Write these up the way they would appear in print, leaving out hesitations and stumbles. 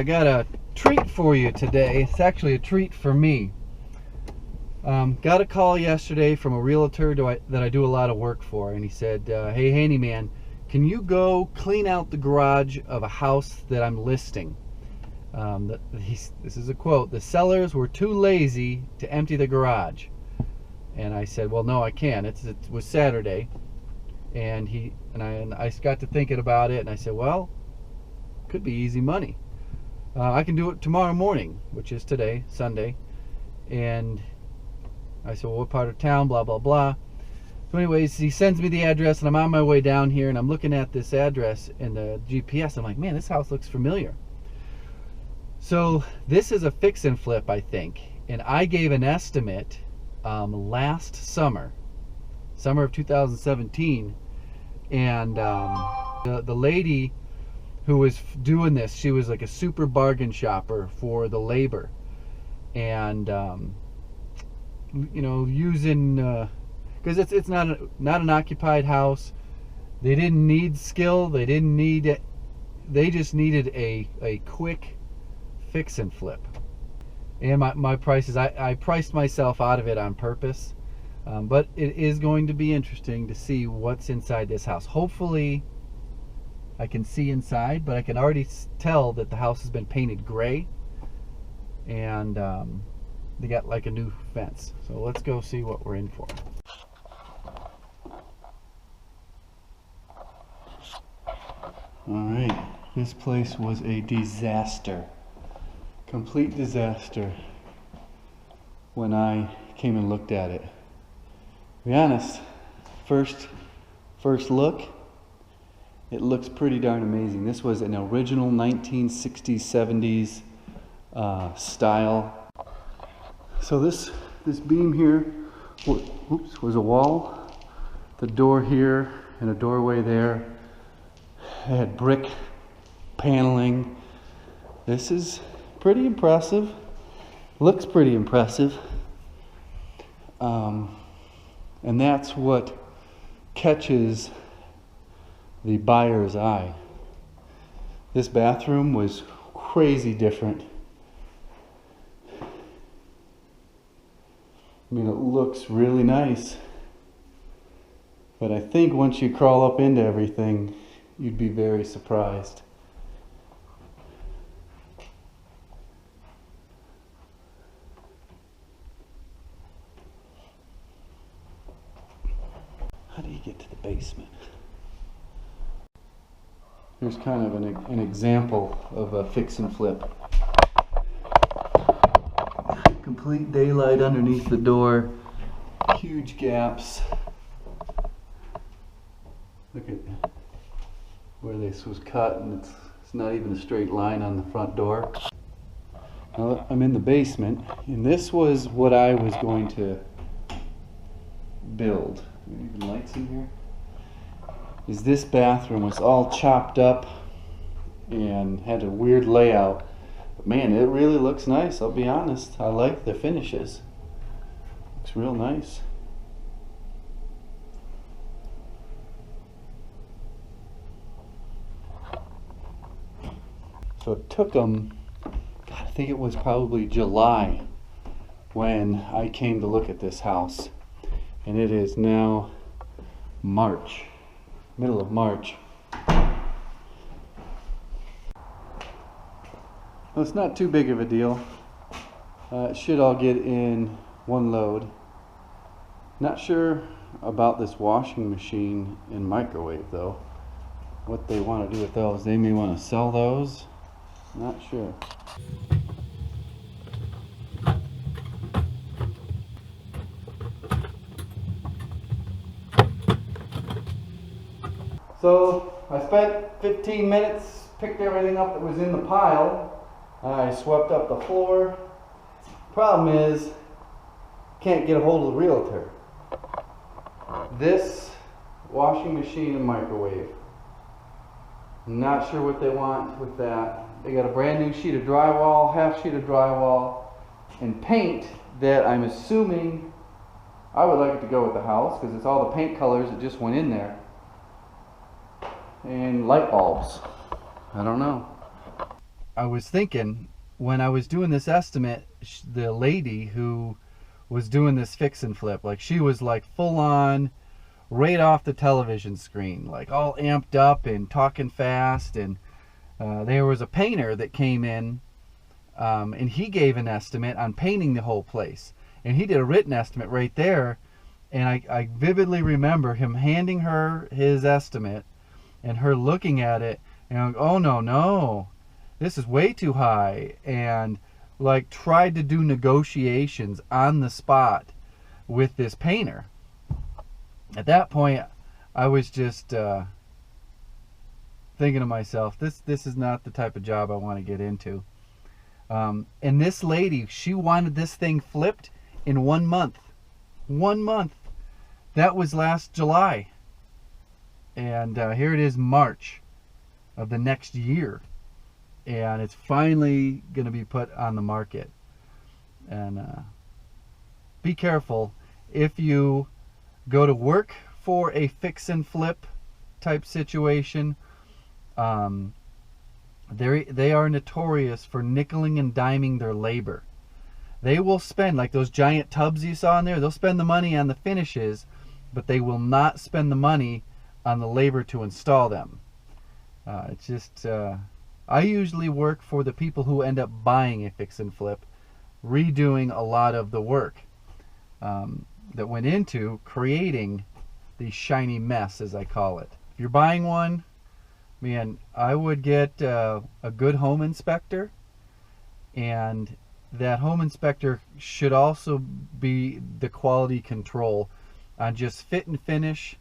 I got a treat for you today. It's actually a treat for me. Got a call yesterday from a realtor that I do a lot of work for, and he said, hey Handyman, can you go clean out the garage of a house that I'm listing? This is a quote: the sellers were too lazy to empty the garage. And I said, well, no, I can. It was Saturday, and I got to thinking about it, and I said, well, could be easy money. I can do it tomorrow morning, which is today, Sunday. And I said, well, what part of town, blah, blah, blah. So anyways, he sends me the address, and I'm on my way down here, and I'm looking at this address in the GPS. I'm like, man, this house looks familiar. So this is a fix and flip, I think. And I gave an estimate last summer of 2017. And the lady who was doing this, she was like a super bargain shopper for the labor. And you know, using because it's not an occupied house. They didn't need skill. They just needed a quick fix and flip. And my prices, I priced myself out of it on purpose. But it is going to be interesting to see what's inside this house. Hopefully I can see inside, but I can already tell that the house has been painted gray, and they got like a new fence. So let's go see what we're in for. Alright, this place was a disaster. Complete disaster when I came and looked at it. To be honest, first look, it looks pretty darn amazing. This was an original 1960s, 70s style. So this beam here was a wall, the door here, and a doorway there. It had brick paneling. This is pretty impressive. Looks pretty impressive. And that's what catches the buyer's eye. This bathroom was crazy different. I mean, it looks really nice, but I think once you crawl up into everything, you'd be very surprised. How do you get to the basement? Here's kind of an example of a fix and flip. Complete daylight underneath the door, huge gaps. Look at where this was cut, and it's not even a straight line on the front door. Now I'm in the basement, and this was what I was going to build. Even lights in here. Is this bathroom was all chopped up and had a weird layout. But man, it really looks nice, I'll be honest. I like the finishes. Looks real nice. So it took them, God, I think it was probably July when I came to look at this house. And it is now March, middle of March. Well, it's not too big of a deal. It should all get in one load. Not sure about this washing machine and microwave though. What they want to do with those. They may want to sell those. Not sure. So I spent 15 minutes, picked everything up that was in the pile. I swept up the floor. Problem is, can't get a hold of the realtor. This washing machine and microwave. Not sure what they want with that. They got a brand new sheet of drywall, half sheet of drywall, and paint that I'm assuming I would like it to go with the house because it's all the paint colors that just went in there. And light bulbs. I don't know. I was thinking, when I was doing this estimate, the lady who was doing this fix and flip, like, she was like full on, right off the television screen, like all amped up and talking fast. And there was a painter that came in, and he gave an estimate on painting the whole place, and he did a written estimate right there. And I vividly remember him handing her his estimate and her looking at it and going, oh no, this is way too high, and like tried to do negotiations on the spot with this painter. At that point, I was just thinking to myself, this is not the type of job I want to get into. And this lady, she wanted this thing flipped in 1 month. 1 month. That was last July. And here it is, March of the next year. And it's finally going to be put on the market. And be careful if you go to work for a fix and flip type situation. They are notorious for nickeling and diming their labor. They will spend, like those giant tubs you saw in there, they'll spend the money on the finishes, but they will not spend the money on the labor to install them. It's just, I usually work for the people who end up buying a fix and flip, redoing a lot of the work that went into creating the shiny mess, as I call it. If you're buying one, man, I would get a good home inspector, and that home inspector should also be the quality control on just fit and finish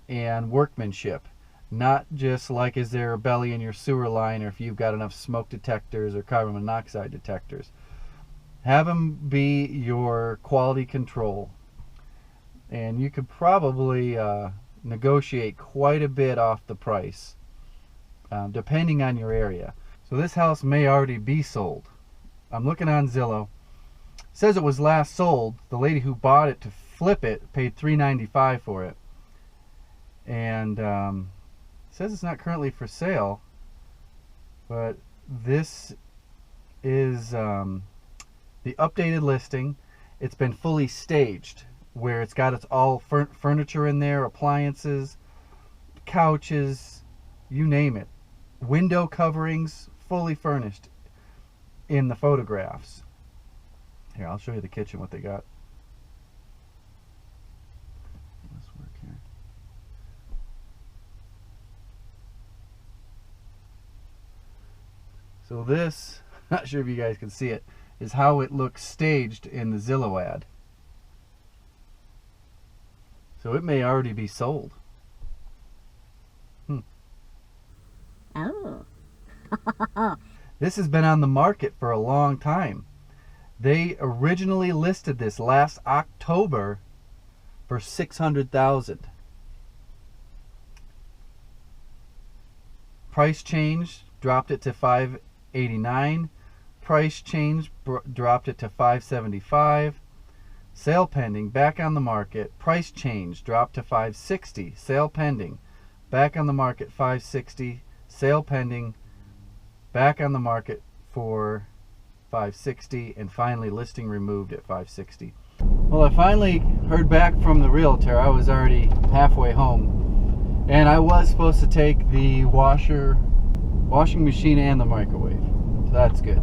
and workmanship. Not just like, is there a belly in your sewer line, or if you've got enough smoke detectors or carbon monoxide detectors. Have them be your quality control. And you could probably negotiate quite a bit off the price, depending on your area. So this house may already be sold. I'm looking on Zillow. It says it was last sold. The lady who bought it to flip it paid $395 for it. And says it's not currently for sale, but this is the updated listing. It's been fully staged, where it's got its all furniture in there, appliances, couches, you name it. Window coverings, fully furnished in the photographs. Here, I'll show you the kitchen, what they got. Let's work here. So this, not sure if you guys can see it, is how it looks staged in the Zillow ad. So it may already be sold. Oh. This has been on the market for a long time. They originally listed this last October for $600,000. Price change, dropped it to $589. Price change, dropped it to $575. Sale pending, back on the market. Price change, dropped to $560. Sale pending, back on the market, $560. Sale pending, back on the market for $560, and finally listing removed at $560. Well, I finally heard back from the realtor. I was already halfway home, and I was supposed to take the washing machine and the microwave, so that's good.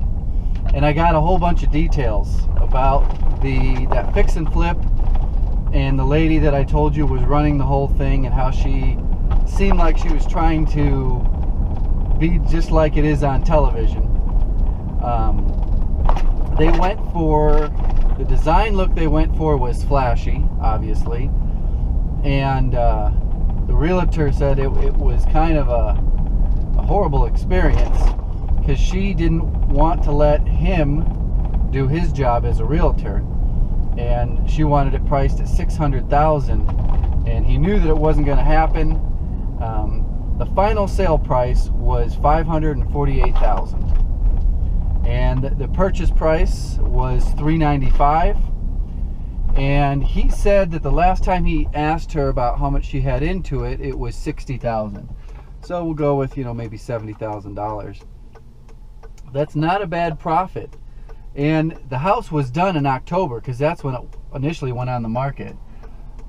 And I got a whole bunch of details about that fix and flip, and the lady that I told you was running the whole thing, and how she seemed like she was trying to be just like it is on television. They went for the design look. They went for was flashy, obviously, and the realtor said it was kind of a horrible experience, because she didn't want to let him do his job as a realtor, and she wanted it priced at $600,000, and he knew that it wasn't going to happen. The final sale price was $548,000, and the purchase price was $395. And he said that the last time he asked her about how much she had into it, it was $60,000. So we'll go with, maybe $70,000. That's not a bad profit. And the house was done in October, because that's when it initially went on the market.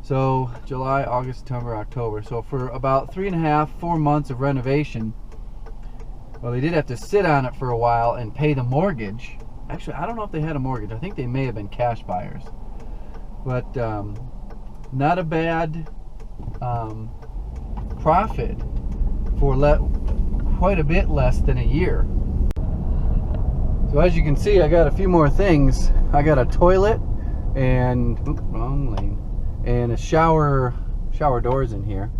So July, August, September, October. So for about 3.5, 4 months of renovation, well, they did have to sit on it for a while and pay the mortgage. Actually, I don't know if they had a mortgage. I think they may have been cash buyers. But not a bad profit for quite a bit less than a year. So as you can see, I got a few more things. I got a toilet and wrong lane, and a shower doors in here.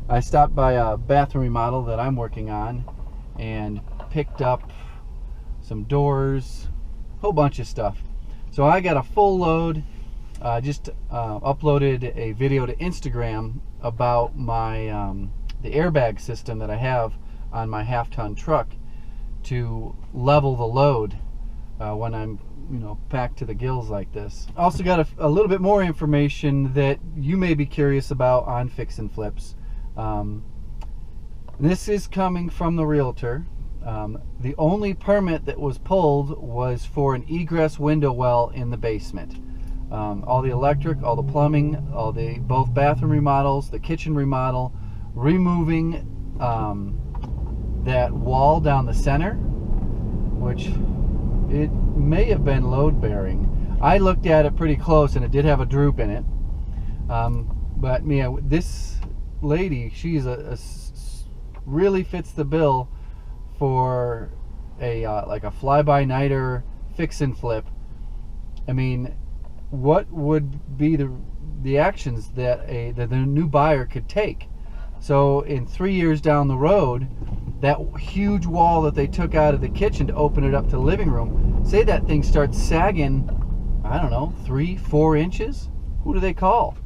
I stopped by a bathroom remodel that I'm working on and picked up some doors, a whole bunch of stuff. So I got a full load. Just uploaded a video to Instagram about my the airbag system that I have on my half-ton truck to level the load when I'm packed to the gills like this. Also got a little bit more information that you may be curious about on fix and flips. This is coming from the realtor. The only permit that was pulled was for an egress window well in the basement. All the electric, all the plumbing, both bathroom remodels, the kitchen remodel, removing that wall down the center, which it may have been load bearing. I looked at it pretty close and it did have a droop in it. But yeah, this lady, she's really fits the bill for a like a fly-by-nighter fix and flip. I mean, what would be the actions that the new buyer could take? So in 3 years down the road, that huge wall that they took out of the kitchen to open it up to the living room, say that thing starts sagging, I don't know, 3-4 inches, who do they call?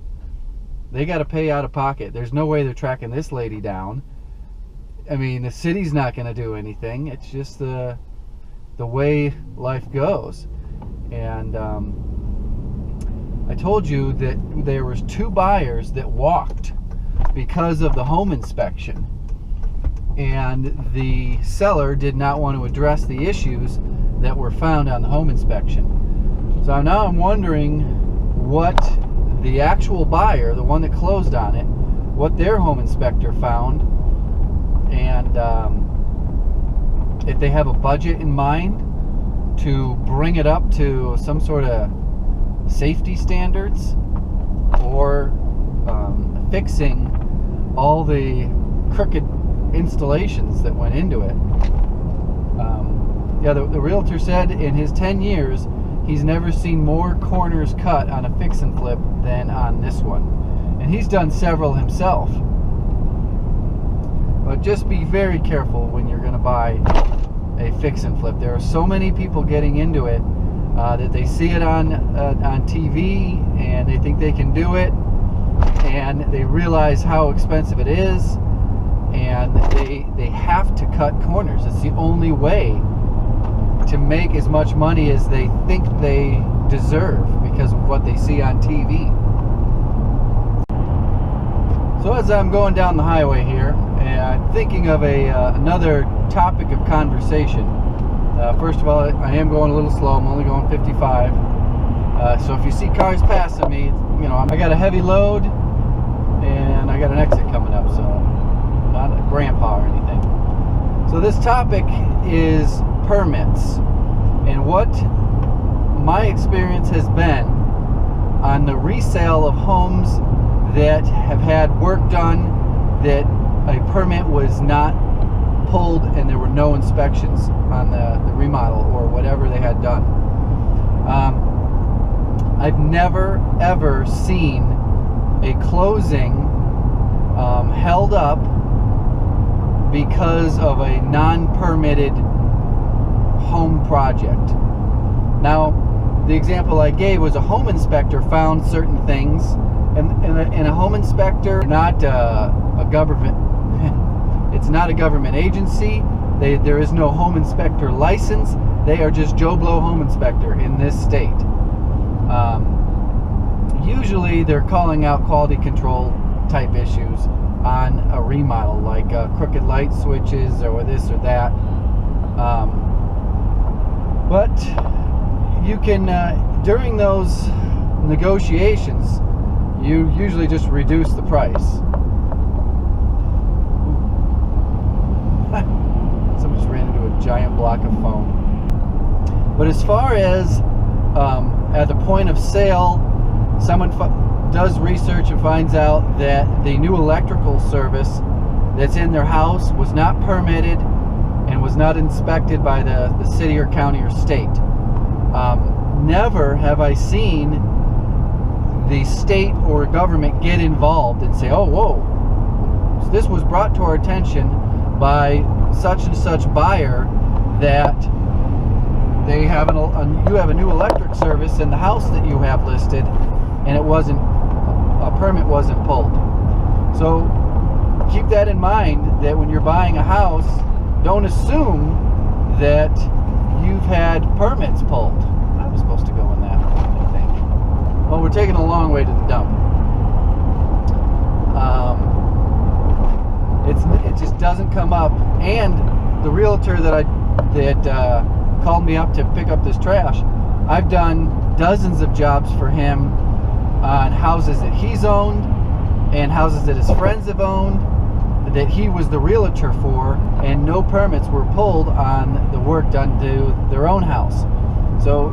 They got to pay out of pocket. There's no way they're tracking this lady down. I mean, the city's not going to do anything. It's just the way life goes. And I told you that there was 2 buyers that walked because of the home inspection, and the seller did not want to address the issues that were found on the home inspection. So now I'm wondering what the actual buyer, the one that closed on it, what their home inspector found, and if they have a budget in mind to bring it up to some sort of safety standards, or fixing all the crooked installations that went into it. Yeah, the realtor said in his 10 years he's never seen more corners cut on a fix and flip than on this one, and he's done several himself. But just be very careful when you're going to buy a fix and flip. There are so many people getting into it that they see it on TV and they think they can do it, and they realize how expensive it is, and they have to cut corners. It's the only way to make as much money as they think they deserve because of what they see on TV. So as I'm going down the highway here, I'm thinking of another topic of conversation. First of all, I am going a little slow. I'm only going 55. So if you see cars passing me, I got a heavy load and I got an exit coming up, so not a grandpa or anything. So this topic is permits, and what my experience has been on the resale of homes that have had work done that a permit was not pulled and there were no inspections on the remodel or whatever they had done. I've never ever seen a closing held up because of a non-permitted home project. Now, the example I gave was a home inspector found certain things, and a home inspector, not a government, it's not a government agency. There is no home inspector license. They are just Joe Blow home inspector in this state. Usually they're calling out quality control type issues on a remodel, like crooked light switches or this or that. But you can, during those negotiations, you usually just reduce the price. Someone just ran into a giant block of foam. But as far as at the point of sale, someone does research and finds out that the new electrical service that's in their house was not permitted and was not inspected by the city or county or state. Never have I seen the state or government get involved and say, oh, whoa, this was brought to our attention by such and such buyer that they have you have a new electric service in the house that you have listed, and a permit wasn't pulled. So keep that in mind, that when you're buying a house, don't assume that you've had permits pulled. I was supposed to go in that, I think. Well, we're taking a long way to the dump. It just doesn't come up. And the realtor that called me up to pick up this trash, I've done dozens of jobs for him on houses that he's owned and houses that his friends have owned that he was the realtor for, and no permits were pulled on the work done to their own house. So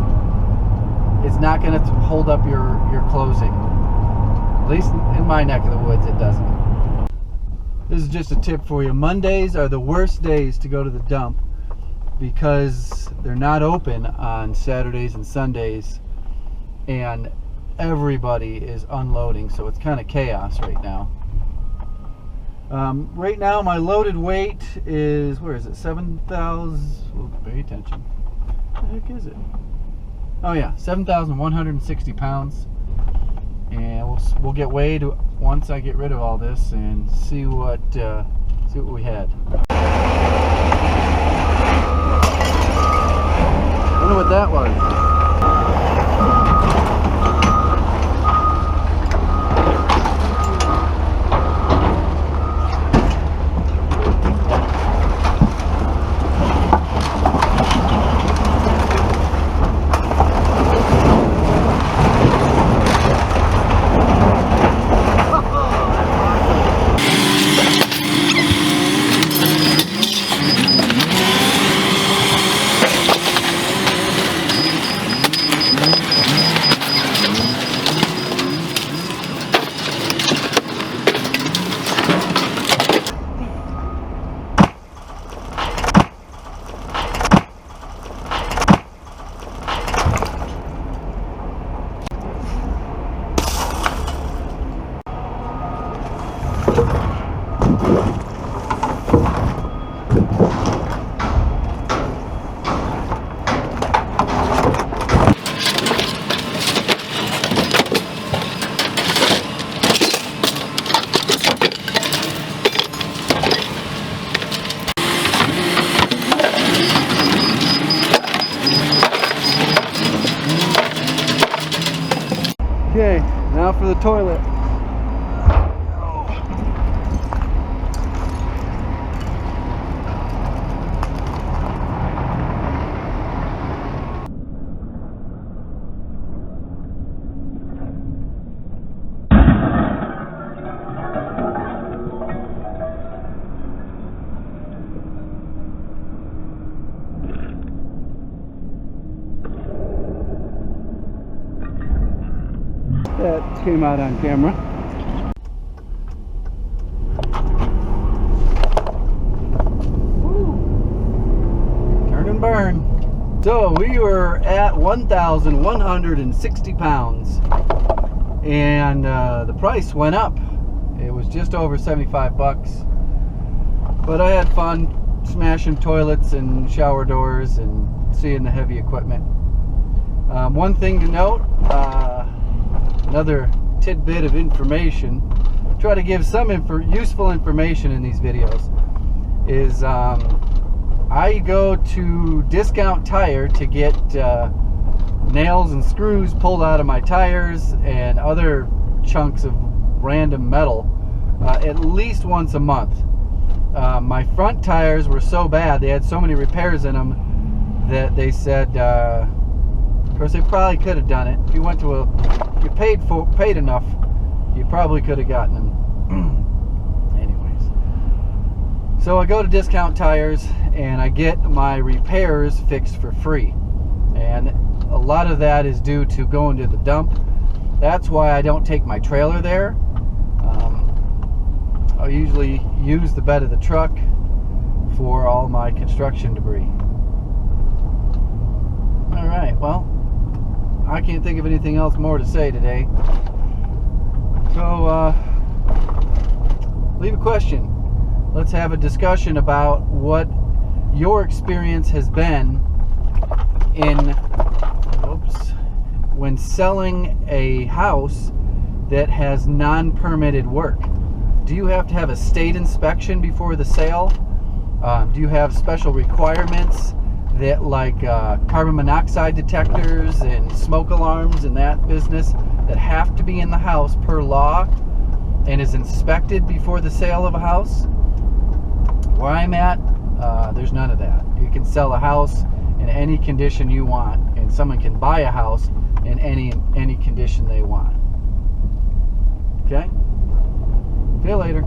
it's not going to hold up your closing. At least in my neck of the woods, it doesn't. This is just a tip for you. Mondays are the worst days to go to the dump because they're not open on Saturdays and Sundays, and everybody is unloading, so it's kind of chaos right now. Right now my loaded weight is, where is it, 7,000, oh, pay attention, what the heck is it? Oh yeah, 7,160 pounds. And we'll get weighed once I get rid of all this and see what we had. Wonder what that was. Okay, now for the toilet. That came out on camera. Woo. Turn and burn. So we were at 1,160 pounds, and the price went up. It was just over 75 bucks, but I had fun smashing toilets and shower doors and seeing the heavy equipment. One thing to note, another tidbit of information, try to give some useful information in these videos, is I go to Discount Tire to get nails and screws pulled out of my tires and other chunks of random metal at least once a month. My front tires were so bad, they had so many repairs in them, that they said, of course, they probably could have done it. If you went to if you paid enough, you probably could have gotten them. Anyways, so I go to Discount Tires and I get my repairs fixed for free, and a lot of that is due to going to the dump. That's why I don't take my trailer there. I'll usually use the bed of the truck for all my construction debris. Alright, well, I can't think of anything else more to say today. So, leave a question. Let's have a discussion about what your experience has been when selling a house that has non-permitted work. Do you have to have a state inspection before the sale? Do you have special requirements that, like carbon monoxide detectors and smoke alarms and that business, that have to be in the house per law and is inspected before the sale of a house? Where I'm at, there's none of that. You can sell a house in any condition you want, and someone can buy a house in any condition they want. Okay? See you later.